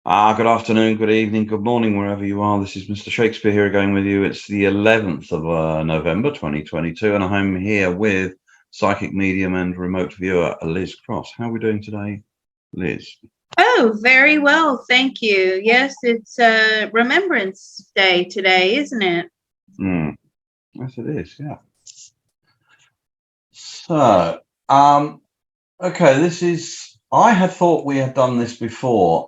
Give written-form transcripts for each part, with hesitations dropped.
Good afternoon, good evening, good morning, wherever you are. This is Mr. Shakespeare here again with you. It's the 11th of November 2022, and I'm here with psychic medium and remote viewer Liz Cross. How are we doing today, Liz? Oh, very well, thank you. Yes, it's Remembrance Day today, isn't it? Yes, it is, yeah. So, okay, this is, I had thought we had done this before.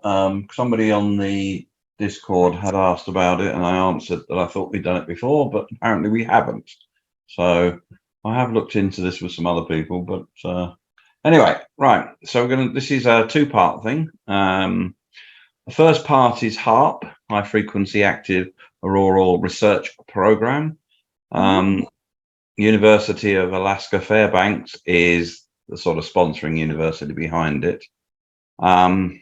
Somebody on the Discord had asked about it, and I answered that I thought we'd done it before, but apparently we haven't. So I have looked into this with some other people, but anyway, right. So this is a two-part thing. The first part is HAARP, High Frequency Active Auroral Research Program. University of Alaska Fairbanks is the sort of sponsoring university behind it. But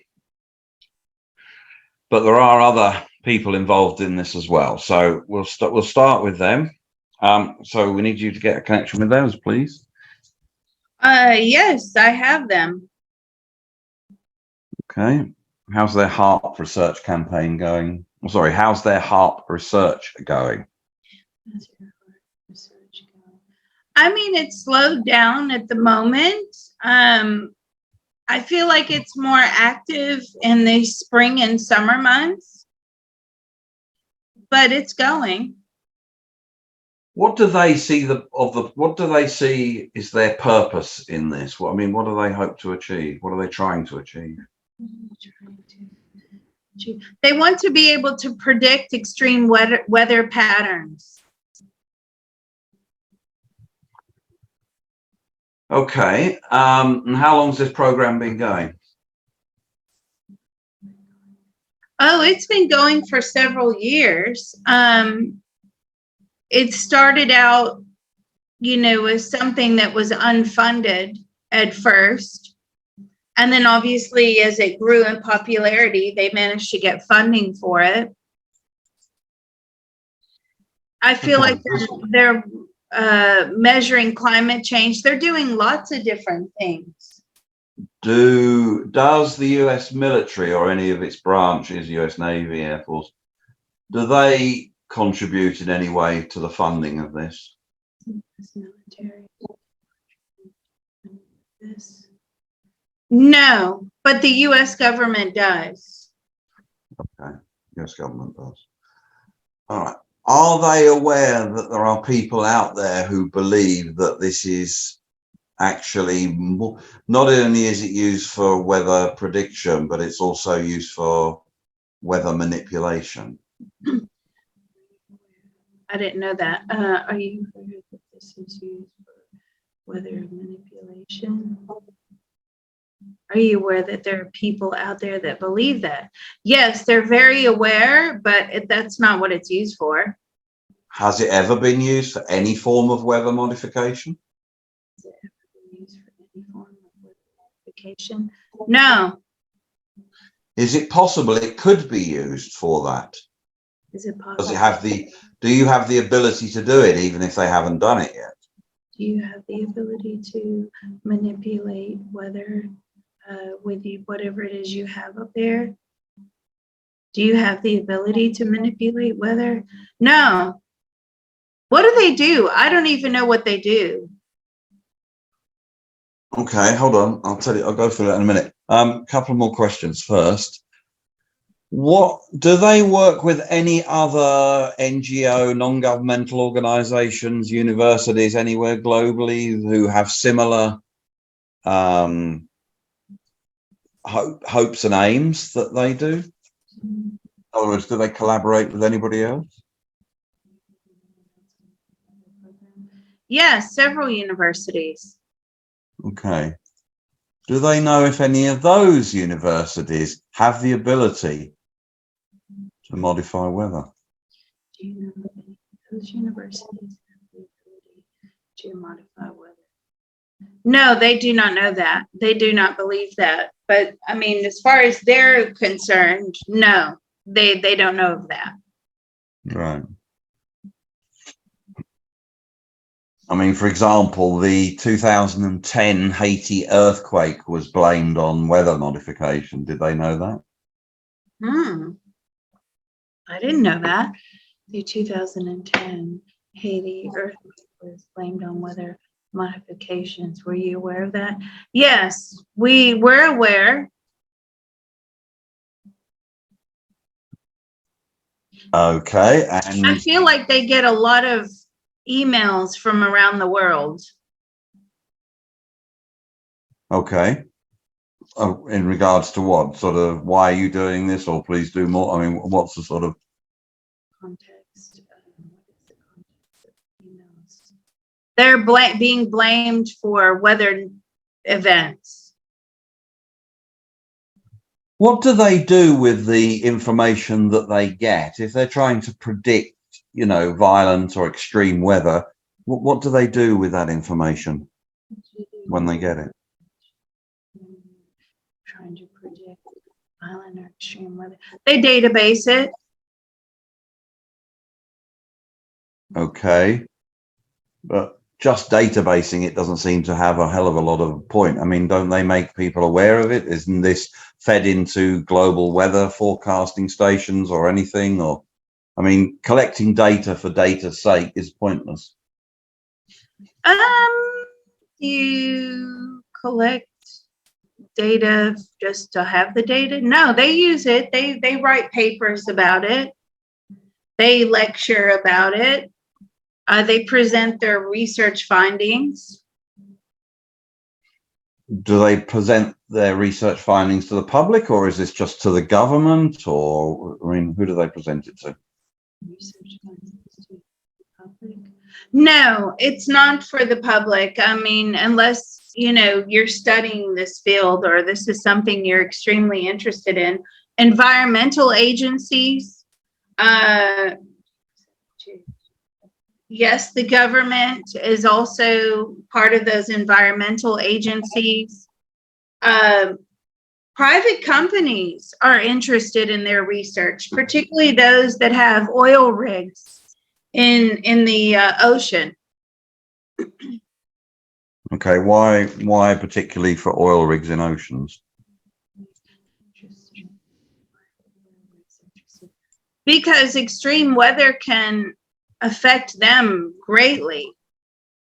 there are other people involved in this as well. So we'll start with them. So we need you to get a connection with those, please. Yes, I have them. Okay. How's their HARP research campaign going? Oh, sorry, how's their HARP research going? I mean, it's slowed down at the moment. I feel like it's more active in the spring and summer months, but it's going. What do they see what do they see is their purpose in this? What do they hope to achieve? What are they trying to achieve? They want to be able to predict extreme weather patterns. Okay. And how long has this program been going? Oh, it's been going for several years. It started out, as something that was unfunded at first. And then obviously as it grew in popularity, they managed to get funding for it. I feel like they're measuring climate change. They're doing lots of different things. Does the US military or any of its branches, US Navy, Air Force, do they contribute in any way to the funding of this? No, but the US government does. Okay, US government does. All right. Are they aware that there are people out there who believe that this is actually not only is it used for weather prediction, but it's also used for weather manipulation? I didn't know that. Are you aware that this is used for weather manipulation? Are you aware that there are people out there that believe that? Yes, they're very aware, but that's not what it's used for. Has it ever been used for any form of weather modification? Has it ever been used for any form of weather modification? No. Is it possible it could be used for that? Is it possible? Do you have the ability to do it even if they haven't done it yet? Do you have the ability to manipulate weather with whatever it is you have up there? Do you have the ability to manipulate weather? No. What do they do? I don't even know what they do. Okay, hold on. I'll tell you. I'll go through that in a minute. Couple more questions first. What do they work with? Any other NGO, non-governmental organizations, universities anywhere globally who have similar hopes and aims that they do? In other words, do they collaborate with anybody else? Yes, several universities. Okay. Do they know if any of those universities have the ability to modify weather? Do you know if any of those universities have the ability to modify weather? No, they do not know that. They do not believe that. But I mean, as far as they're concerned, no, they don't know of that. Right. I mean, for example, the 2010 Haiti earthquake was blamed on weather modification. Did they know that? I didn't know that. The 2010 Haiti earthquake was blamed on weather modifications. Were you aware of that? Yes, we were aware. Okay, I and feel like they get a lot of emails from around the world. okay. In regards to what sort of, why are you doing this, or please do more? I mean, what's the sort of Context. What is the context of emails? They're being blamed for weather events. what do they do with the information that they get if they're trying to predict, you know, violent or extreme weather? What do they do with that information when they get it? Trying to predict violent or extreme weather. They database it. Okay, but just databasing it doesn't seem to have a hell of a lot of point. I mean, don't they make people aware of it? Isn't this fed into global weather forecasting stations or anything? Or, I mean, collecting data for data's sake is pointless. You collect data just to have the data? No, they use it. They write papers about it. They lecture about it. They present their research findings. Do they present their research findings to the public, or is this just to the government? Or, I mean, who do they present it to? Research findings to the public? No, it's not for the public. I mean, unless, you know, you're studying this field or this is something you're extremely interested in. Environmental agencies, yes, the government is also part of those environmental agencies. Private companies are interested in their research, particularly those that have oil rigs in the ocean. Okay, why particularly for oil rigs in oceans? Because extreme weather can affect them greatly.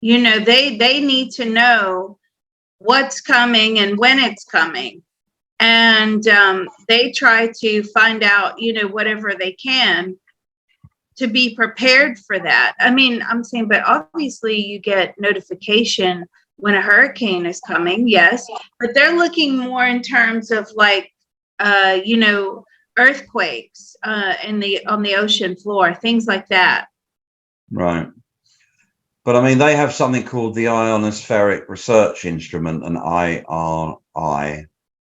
You know, they need to know what's coming and when it's coming. And they try to find out, you know, whatever they can to be prepared for that. I mean, I'm saying, but obviously you get notification when a hurricane is coming, yes, but they're looking more in terms of like, you know, earthquakes on the ocean floor, things like that. Right. But I mean, they have something called the Ionospheric Research Instrument, an IRI,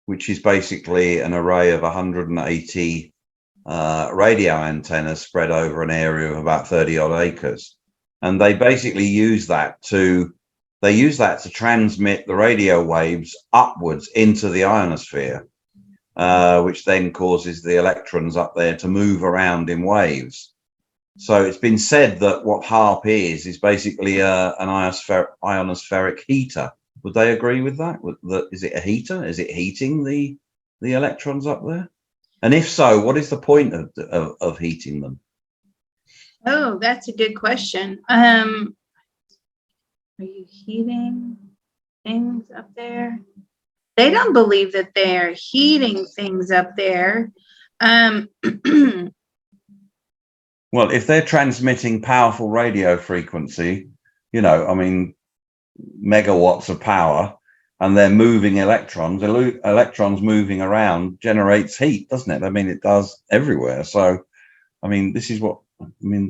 which is basically an array of 180 radio antennas spread over an area of about 30 odd acres. And they basically use that to transmit the radio waves upwards into the ionosphere, which then causes the electrons up there to move around in waves. So it's been said that what HAARP is basically an ionospheric heater. Would they agree with that? Is it a heater? Is it heating the electrons up there? And if so, what is the point of heating them? Oh, that's a good question. Are you heating things up there? They don't believe that they're heating things up there. Well, if they're transmitting powerful radio frequency, you know, I mean, megawatts of power, and they're moving electrons, electrons moving around generates heat, doesn't it? I mean, it does everywhere. So, I mean, this is what, I mean,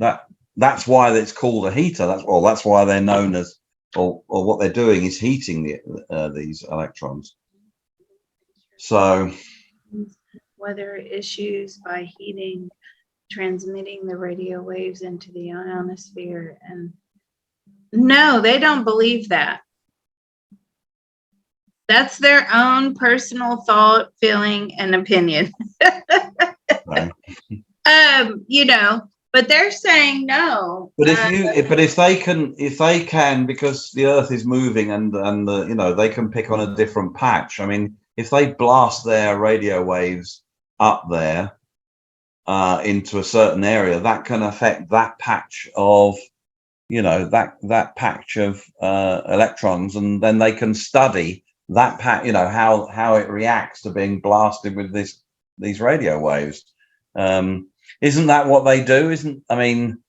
that's why it's called a heater. That's why they're known as, or what they're doing is heating these electrons. So, weather issues by heating, transmitting the radio waves into the ionosphere. And no, they don't believe that. That's their own personal thought, feeling, and opinion. right. You know, but they're saying no. But if they can, because the Earth is moving and the, you know, they can pick on a different patch. I mean, if they blast their radio waves up there into a certain area, that can affect that patch of, you know, that patch of electrons, and then they can study that patch, you know, how it reacts to being blasted with these radio waves. Isn't that what they do? I mean,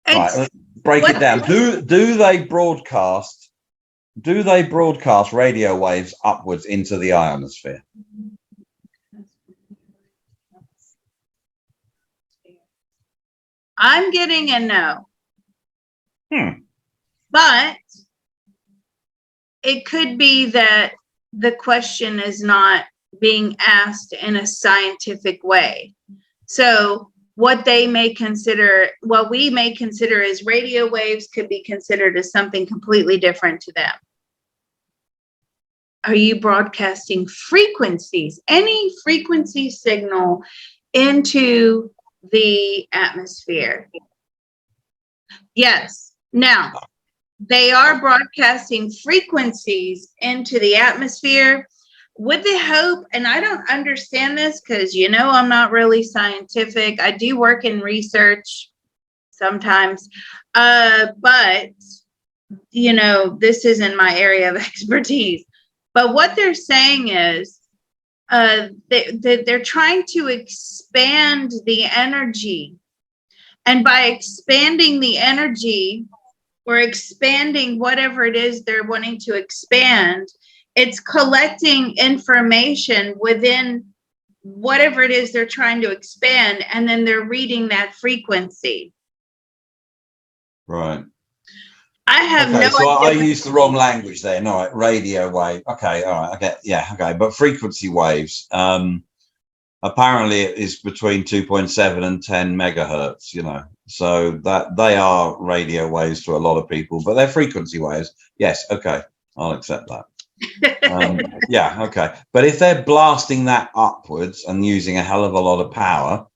right, let's break it down. Do they broadcast radio waves upwards into the ionosphere? I'm getting a no. But it could be that the question is not being asked in a scientific way. So what they may consider, what we may consider as radio waves, could be considered as something completely different to them. Are you broadcasting frequencies, any frequency signal into the atmosphere? Yes. Now, they are broadcasting frequencies into the atmosphere with the hope, and I don't understand this because, you know, I'm not really scientific. I do work in research sometimes, but, you know, this isn't my area of expertise. But what they're saying is they're trying to expand the energy. And by expanding the energy, or expanding whatever it is they're wanting to expand, it's collecting information within whatever it is they're trying to expand, and then they're reading that frequency. Right. I have okay, no so idea. I used the wrong language there. No, right, radio wave. Okay, all right. I get, yeah, okay, but frequency waves. Apparently, it is between 2.7 and 10 megahertz. You know, so that they are radio waves to a lot of people, but they're frequency waves. Yes, okay, I'll accept that. Yeah, okay. But if they're blasting that upwards and using a hell of a lot of power,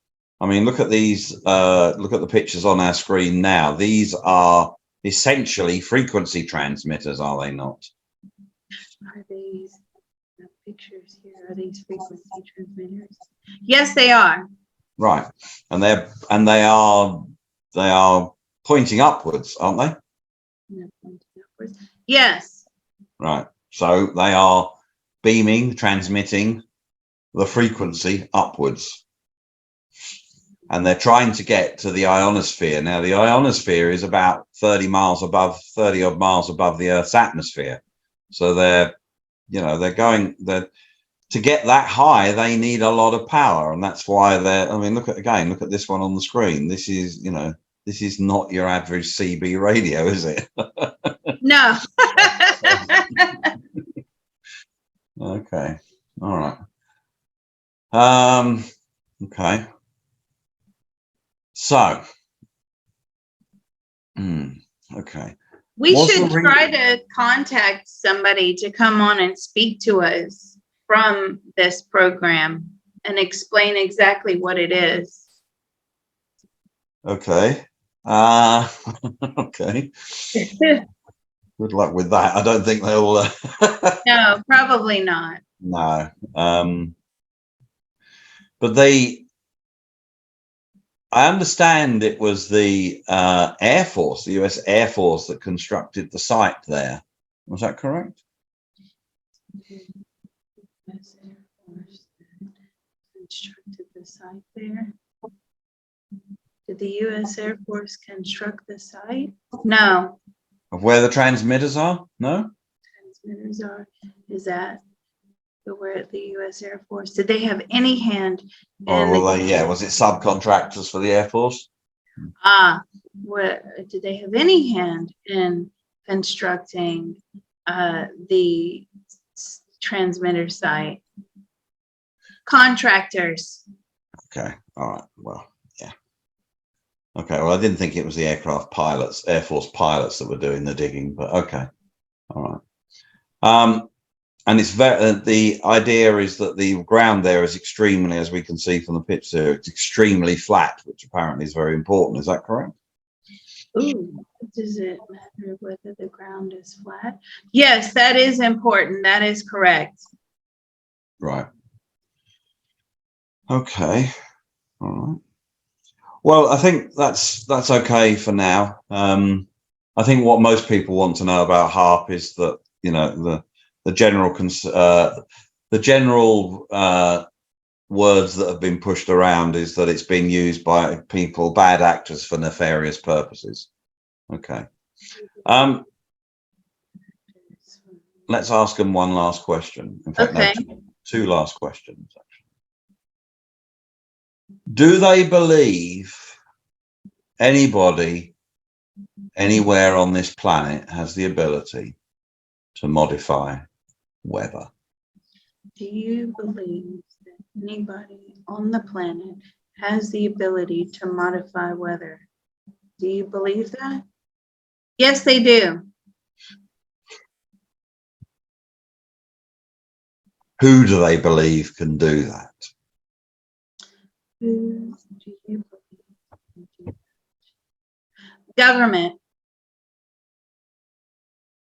I mean, look at these. Look at the pictures on our screen now. These are essentially frequency transmitters, are they not? Are these the pictures here? Are these frequency transmitters? Yes, they are. Right, and they are pointing upwards, aren't they? Yes. Right. So they are beaming, transmitting the frequency upwards. And they're trying to get to the ionosphere. Now, the ionosphere is about 30 odd miles above the Earth's atmosphere. So they're to get that high, they need a lot of power. And that's why I mean, look at this one on the screen. This is, you know, this is not your average CB radio, is it? No. Okay. All right. Okay. So, okay. We should try to contact somebody to come on and speak to us from this program and explain exactly what it is. Okay. Okay. Good luck with that. I don't think they'll. No, probably not. No. But I understand it was the Air Force, the US Air Force, that constructed the site there. Was that correct? US Air Force constructed the site there. Did the US Air Force construct the site? No. Of where the transmitters are? No? Transmitters are. Is that where the US Air Force? Did they have any hand in was it subcontractors for the Air Force? Did they have any hand in constructing the transmitter site? Contractors. Okay. All right. Well, yeah. Okay. Well, I didn't think it was the Air Force pilots that were doing the digging, but okay. All right. And it's the idea is that the ground there is extremely, as we can see from the picture, it's extremely flat, which apparently is very important. Is that correct? Ooh, does it matter whether the ground is flat? Yes, that is important. That is correct. Right. Okay. All right. Well, I think that's okay for now. I think what most people want to know about HARP is that, you know, the general words that have been pushed around is that it's being used by people, bad actors, for nefarious purposes. Okay. Let's ask them one last question. In fact, Okay. no, two last questions. Actually. Do they believe anybody anywhere on this planet has the ability to modify weather? Do you believe that anybody on the planet has the ability to modify weather? Do you believe that? Yes, they do. Who do they believe can do that? Who do you believe can do that? Government.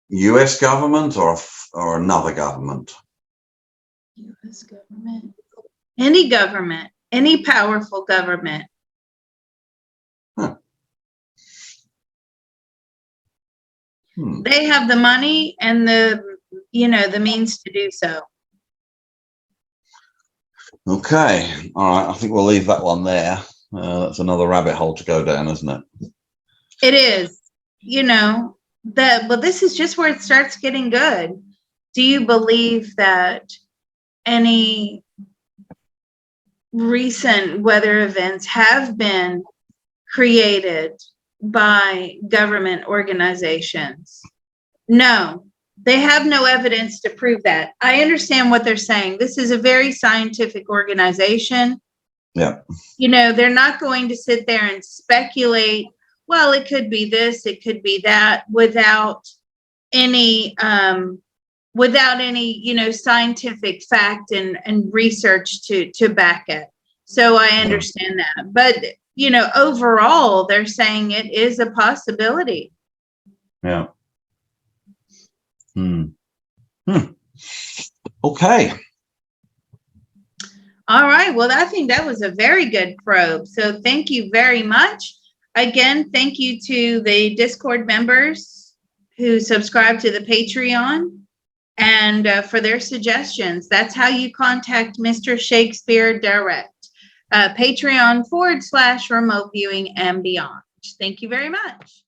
US government or another government? US government. Any powerful government. Huh. They have the money and the means to do so. Okay. All right. I think we'll leave that one there. That's another rabbit hole to go down, isn't it? It is. But this is just where it starts getting good. Do you believe that any recent weather events have been created by government organizations? No, they have no evidence to prove that. I understand what they're saying. This is a very scientific organization. Yeah. They're not going to sit there and speculate, well, it could be this, it could be that, without any scientific fact and research to back it. So I understand that. But, overall, they're saying it is a possibility. Yeah. Okay. All right. Well, I think that was a very good probe. So thank you very much. Again, thank you to the Discord members who subscribe to the Patreon and for their suggestions. That's how you contact Mr. Shakespeare direct. Patreon /remote viewing and beyond. Thank you very much.